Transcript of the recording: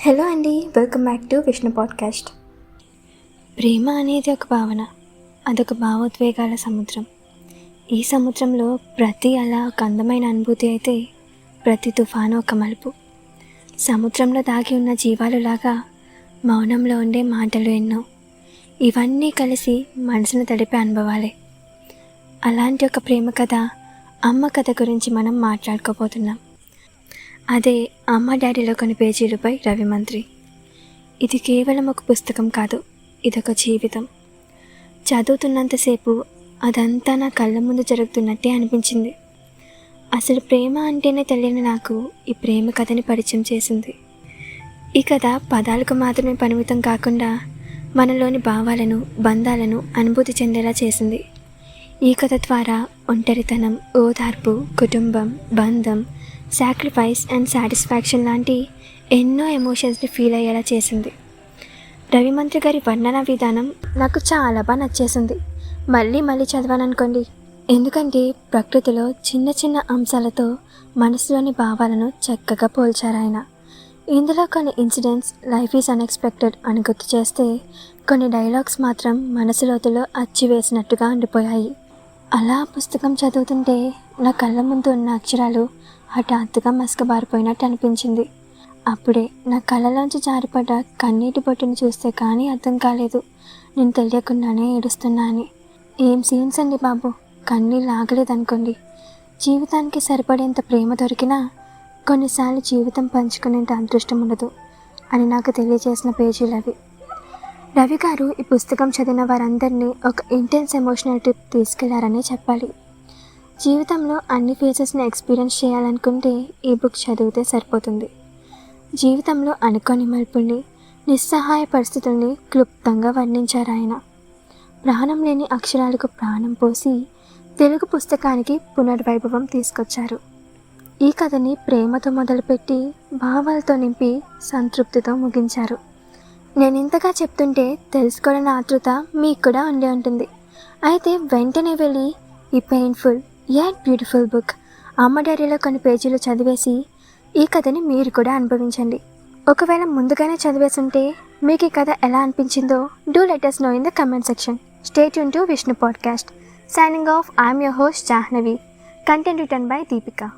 Hello అండి, welcome back to Vishnu podcast. ప్రేమ అనేది ఒక భావన, అదొక భావోద్వేగాల సముద్రం. ఈ సముద్రంలో ప్రతి అల ఒక అందమైన అనుభూతి అయితే ప్రతి తుఫాను ఒక మలుపు. సముద్రంలో దాగి ఉన్న జీవాలులాగా మౌనంలో ఉండే మాటలు ఎన్నో. ఇవన్నీ కలిసి మనసును తడిపే అనుభవాలే. అలాంటి ఒక ప్రేమ కథ, అమ్మ కథ గురించి మనం మాట్లాడుకోబోతున్నాం. అదే అమ్మ డాడీలో కొన్ని పేజీలపై రవిమంత్రి. ఇది కేవలం ఒక పుస్తకం కాదు, ఇదొక జీవితం. చదువుతున్నంతసేపు అదంతా నా కళ్ళ ముందు జరుగుతున్నట్టే అనిపించింది. అసలు ప్రేమ అంటేనే తెలియని నాకు ఈ ప్రేమ కథని పరిచయం చేసింది. ఈ కథ పదాలకు మాత్రమే పరిమితం కాకుండా మనలోని భావాలను, బంధాలను అనుభూతి చెందేలా చేసింది. ఈ కథ ద్వారా ఒంటరితనం, ఓదార్పు, కుటుంబం, బంధం, సాక్రిఫైస్ అండ్ సాటిస్ఫాక్షన్ లాంటి ఎన్నో ఎమోషన్స్ని ఫీల్ అయ్యేలా చేసింది. రవిమంత్రి గారి వర్ణన విధానం నాకు చాలా బాగా నచ్చేసింది. మళ్ళీ చదవాలనుకోండి. ఎందుకంటే ప్రకృతిలో చిన్న చిన్న అంశాలతో మనసులోని భావాలను చక్కగా పోల్చారు ఆయన. ఇందులో కొన్ని ఇన్సిడెంట్స్ లైఫ్ ఈజ్ అన్ఎక్స్పెక్టెడ్ అని గుర్తు చేస్తే, కొన్ని డైలాగ్స్ మాత్రం మనసు లోతులో అచ్చివేసినట్టుగా ఉండిపోయాయి. అలా పుస్తకం చదువుతుంటే నా కళ్ళ ముందు ఉన్న అక్షరాలు హఠాత్తుగా మసకబారిపోయినట్టు అనిపించింది. అప్పుడే నా కళ్ళలోంచి జారిపడ్డ కన్నీటి బొట్టుని చూస్తే కానీ అర్థం కాలేదు నేను తెలియకుండానే ఏడుస్తున్నా అని. ఏం సీన్స్ అండి బాబు, కన్నీళ్ళు ఆగలేదనుకోండి. జీవితానికి సరిపడేంత ప్రేమ దొరికినా కొన్నిసార్లు జీవితం పంచుకునేంత అదృష్టం ఉండదు అని నాకు తెలియజేసిన పేజీలు అవి. రవి గారు ఈ పుస్తకం చదివిన వారందరినీ ఒక ఇంటెన్స్ ఎమోషనల్ ట్రిప్ తీసుకెళ్లారనే చెప్పాలి. జీవితంలో అన్ని ఫేజెస్ని ఎక్స్పీరియన్స్ చేయాలనుకుంటే ఈ బుక్ చదివితే సరిపోతుంది. జీవితంలో అనుకోని మలుపుల్ని, నిస్సహాయ పరిస్థితుల్ని క్లుప్తంగా వర్ణించారు ఆయన. ప్రాణం లేని అక్షరాలకు ప్రాణం పోసి తెలుగు పుస్తకానికి పునర్వైభవం తీసుకొచ్చారు. ఈ కథని ప్రేమతో మొదలుపెట్టి భావాలతో నింపి సంతృప్తితో ముగించారు. నేను ఇంతగా చెప్తుంటే తెలుసుకోవాలన్న ఆతృత మీకు కూడా ఉండే ఉంటుంది. అయితే వెంటనే వెళ్ళి ఈ పెయిన్ఫుల్ యట్ బ్యూటిఫుల్ బుక్ అమ్మ డైరీలో కొన్ని పేజీలు చదివేసి ఈ కథని మీరు కూడా అనుభవించండి. ఒకవేళ ముందుగానే చదివేసి ఉంటే మీకు ఈ కథ ఎలా అనిపించిందో do let us know in the comment section. Stay tuned to Vishnu Podcast. Signing off, I am your host Jahnavi. Content written by Deepika.